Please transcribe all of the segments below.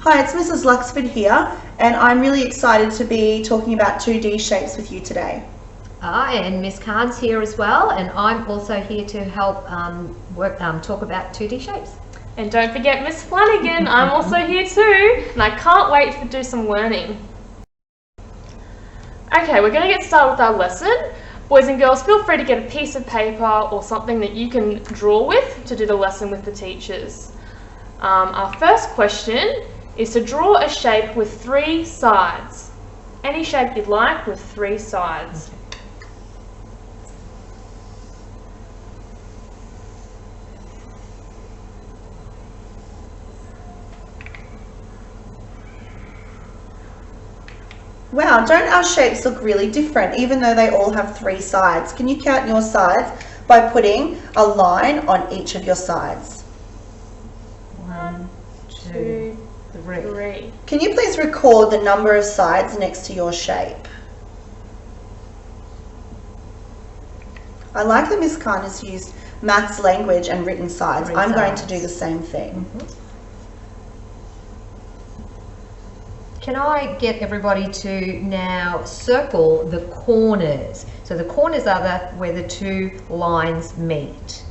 Hi, it's Mrs. Luxford here, and I'm really excited to be talking about 2D shapes with you today. And Miss Khan's here as well, and I'm also here to help talk about 2D shapes. And don't forget Miss Flanagan, I'm also here too, and I can't wait to do some learning. Okay, we're going to get started with our lesson. Boys and girls, feel free to get a piece of paper or something that you can draw with to do the lesson with the teachers. Our first question is to draw a shape with 3 sides. Any shape you'd like with 3 sides. Wow, don't our shapes look really different even though they all have 3 sides? Can you count your sides by putting a line on each of your sides? 1, 2, 3. Can you please record the number of sides next to your shape? I like that Miss Khan has used maths language and written sides. I'm going to do the same thing. Can I get everybody to now circle the corners? So the corners are where the 2 lines meet.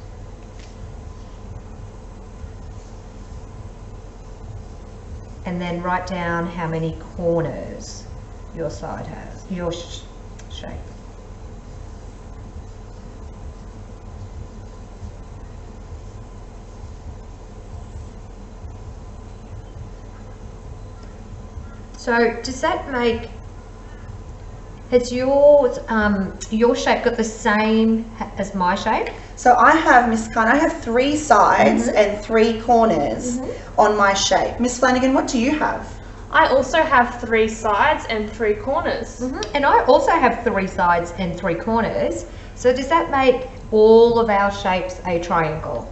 And then write down how many corners your side has, your shape. So does that make, has your shape got the same as my shape? So I have, Miss Khan, I have 3 sides and 3 corners on my shape. Miss Flanagan, what do you have? I also have 3 sides and 3 corners. And I also have 3 sides and 3 corners. So does that make all of our shapes a triangle?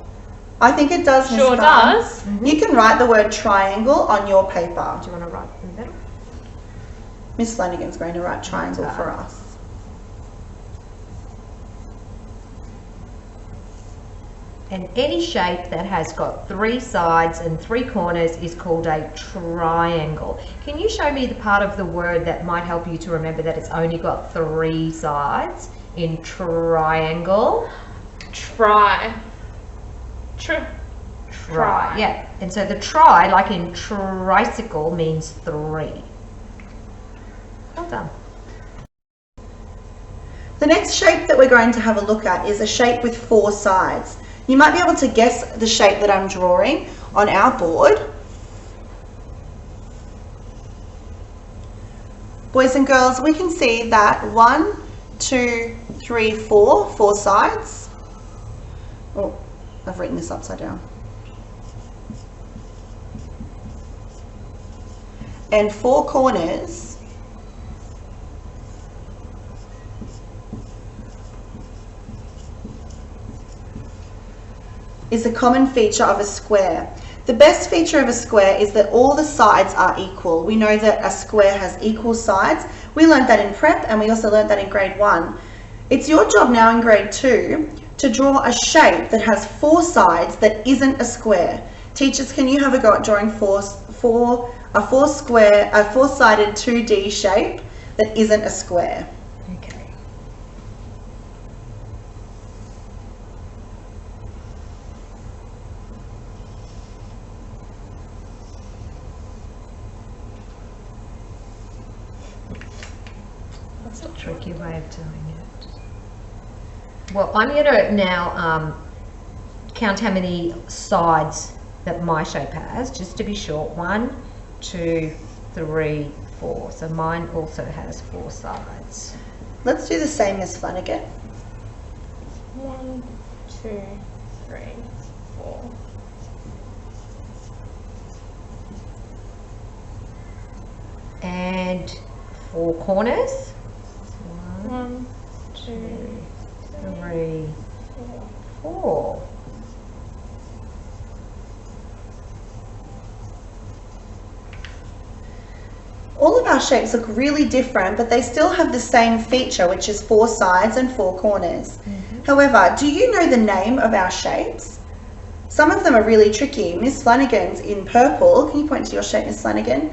I think it does, Miss Sure Khan. does. You can write the word triangle on your paper. Do you want to write in the middle? Miss Flanagan's going to write triangle for us. And any shape that has got 3 sides and 3 corners is called a triangle. Can you show me the part of the word that might help you to remember that it's only got 3 sides in triangle? Try. Try. Yeah. And so the try, like in tricycle, means 3. Well done. The next shape that we're going to have a look at is a shape with 4 sides. You might be able to guess the shape that I'm drawing on our board. Boys and girls, we can see that 1, 2, 3, 4 sides. Oh, I've written this upside down. And 4 corners. Is a common feature of a square. The best feature of a square is that all the sides are equal. We know that a square has equal sides. We learned that in prep and we also learned that in grade 1. It's your job now in grade 2 to draw a shape that has 4 sides that isn't a square. Teachers, can you have a go at drawing a 4-sided 2D shape that isn't a square? Okay. That's a tricky way of doing it. Well, I'm going to now count how many sides that my shape has, just to be sure. 1, 2, 3, 4. So mine also has 4 sides. Let's do the same as Flanagan. 1, 2, 3, 4. And 4 corners. 1, 2, 3, 4. All of our shapes look really different, but they still have the same feature, which is 4 sides and 4 corners. However, do you know the name of our shapes? Some of them are really tricky. Miss Flanagan's in purple, can you point to your shape, Miss Flanagan,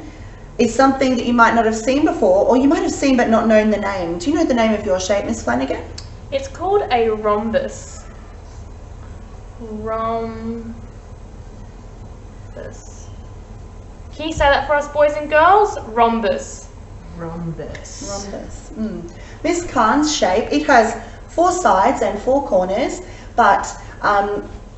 is something that you might not have seen before, or you might have seen but not known the name. Do you know the name of your shape, Miss Flanagan? It's called a rhombus. Rhombus. Can you say that for us, boys and girls? Rhombus. Rhombus. Rhombus. Miss Khan's shape, it has 4 sides and 4 corners, but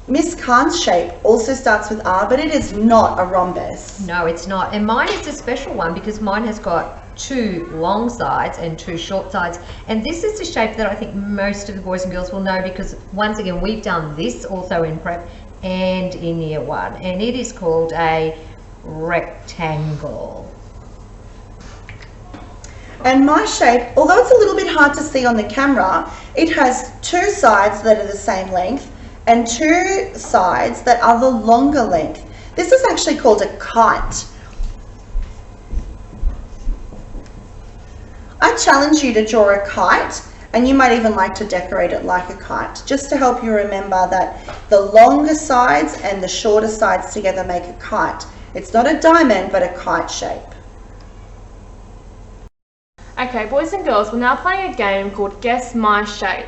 Miss Khan's shape also starts with R, but it is not a rhombus. No, it's not. And mine is a special one because mine has got 2 long sides and 2 short sides. And this is the shape that I think most of the boys and girls will know because once again, we've done this also in prep and in year 1. And it is called a rectangle. And my shape, although it's a little bit hard to see on the camera, it has 2 sides that are the same length and 2 sides that are the longer length. This is actually called a kite. I challenge you to draw a kite, and you might even like to decorate it like a kite, just to help you remember that the longer sides and the shorter sides together make a kite. It's not a diamond, but a kite shape. Okay, boys and girls, we're now playing a game called Guess My Shape.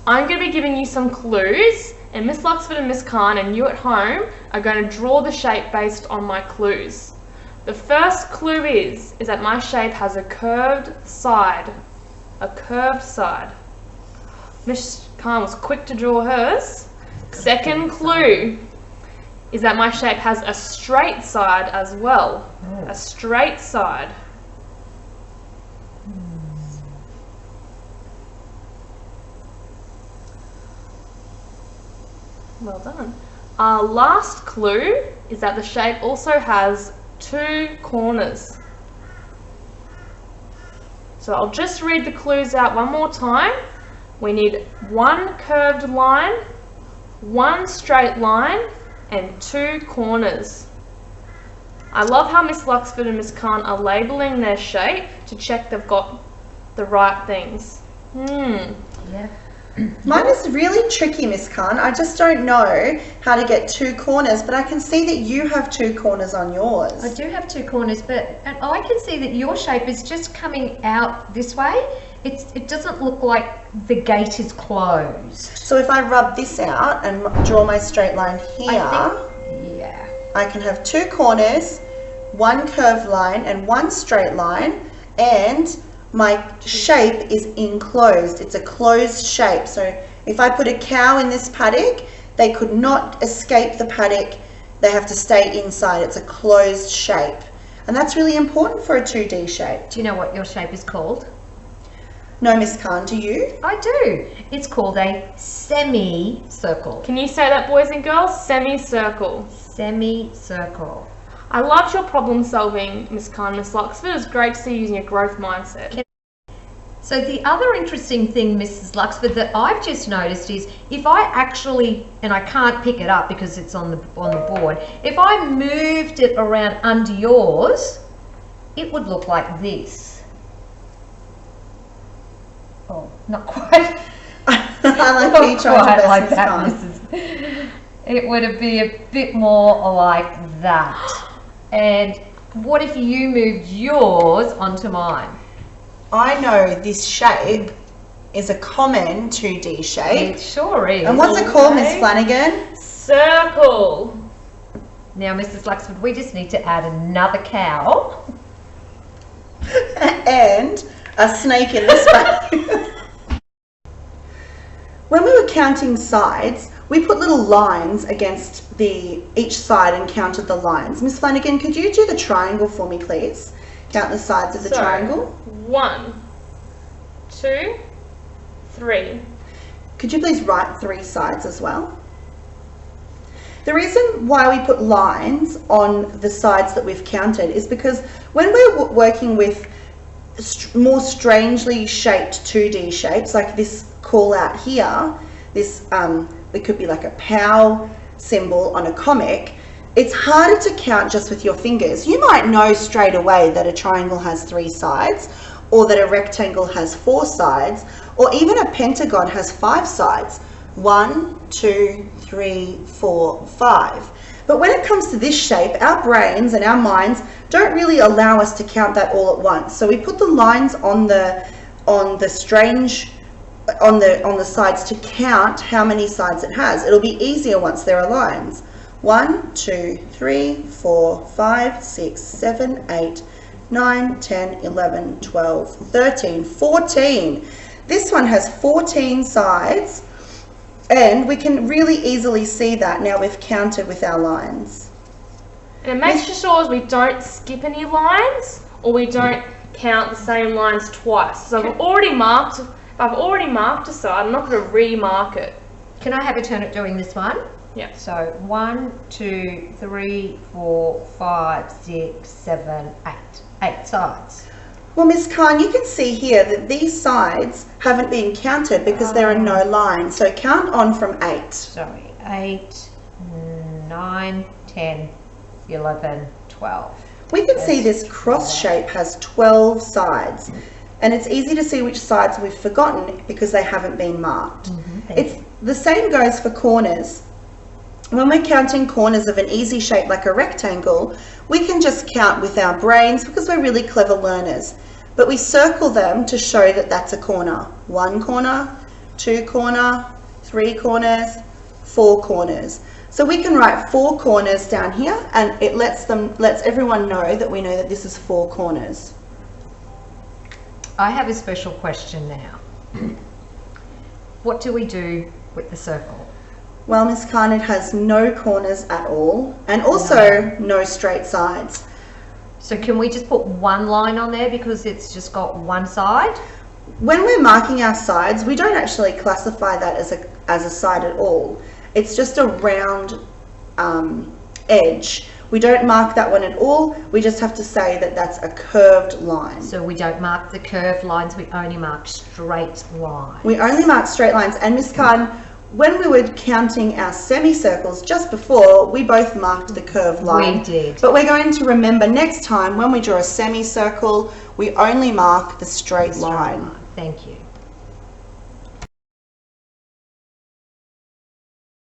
I'm going to be giving you some clues, and Miss Luxford and Miss Khan and you at home are going to draw the shape based on my clues. The first clue is that my shape has a curved side. A curved side. Miss Khan was quick to draw hers. Second clue is that my shape has a straight side as well. A straight side. Well done. Our last clue is that the shape also has 2 corners. So I'll just read the clues out one more time. We need 1 curved line, 1 straight line, and 2 corners. I love how Miss Luxford and Miss Khan are labelling their shape to check they've got the right things. Yeah. Mine is really tricky, Miss Khan. I just don't know how to get 2 corners, but I can see that you have 2 corners on yours. I do have 2 corners, and I can see that your shape is just coming out this way. It doesn't look like the gate is closed. So if I rub this out and draw my straight line here, Yeah. I can have 2 corners, 1 curved line and 1 straight line, and my shape is enclosed. It's a closed shape. So if I put a cow in this paddock, they could not escape the paddock. They have to stay inside. It's a closed shape. And that's really important for a 2D shape. Do you know what your shape is called? No, Miss Khan, do you? I do. It's called a semicircle. Can you say that, boys and girls? Semicircle. Semicircle. I loved your problem solving, Miss Khan, Miss Luxford. It was great to see you using a growth mindset. So the other interesting thing, Mrs. Luxford, that I've just noticed is if I actually, and I can't pick it up because it's on the board, if I moved it around under yours, it would look like this. Oh, not quite. I like how you tried your best, Miss Khan. Mrs. It would be a bit more like that. And what if you moved yours onto mine? I know this shape is a common 2D shape. It sure is. And what's it called, Miss Flanagan? Circle. Now, Mrs. Luxford, we just need to add another cow. And a snake in this bag. When we were counting sides, we put little lines against each side and counted the lines. Miss Flanagan, could you do the triangle for me, please? Count the sides of the triangle. 1, 2, 3. Could you please write 3 sides as well? The reason why we put lines on the sides that we've counted is because when we're working with more strangely shaped 2D shapes, like this call out here, this it could be like a POW symbol on a comic, it's harder to count just with your fingers. You might know straight away that a triangle has 3 sides, or that a rectangle has 4 sides, or even a pentagon has 5 sides. 1, 2, 3, 4, 5. But when it comes to this shape, our brains and our minds don't really allow us to count that all at once. So we put the lines on the sides to count how many sides it has. It'll be easier once there are lines. 1, 2, 3, 4, 5, 6, 7, 8, 9, 10, 11, 12, 13, 14. This one has 14 sides, and we can really easily see that now we've counted with our lines. And it makes sure we don't skip any lines, or we don't count the same lines twice. So if I've already marked a side, I'm not going to remark it. Can I have a turn at doing this one? Yeah. So 1, 2, 3, 4, 5, 6, 7, 8. 8 sides. Well, Miss Khan, you can see here that these sides haven't been counted because there are no lines. So count on from 8. Sorry, 8, 9, 10, 11, 12. We can see this cross shape has 12 sides, and it's easy to see which sides we've forgotten because they haven't been marked. It's the same goes for corners. When we're counting corners of an easy shape like a rectangle, we can just count with our brains because we're really clever learners. But we circle them to show that that's a corner. 1 corner, 2 corner, 3 corners, 4 corners. So we can write 4 corners down here, and it lets everyone know that we know that this is 4 corners. I have a special question now. What do we do with the circle? Well, Miss Khan, it has no corners at all, and also no straight sides. So can we just put one line on there because it's just got one side? When we're marking our sides, we don't actually classify that as a side at all. It's just a round edge. We don't mark that one at all. We just have to say that that's a curved line. So we don't mark the curved lines, we only mark straight lines. We only mark straight lines. And Miss Khan, when we were counting our semicircles just before, we both marked the curved line. We did. But we're going to remember next time when we draw a semicircle, we only mark the straight line. Thank you.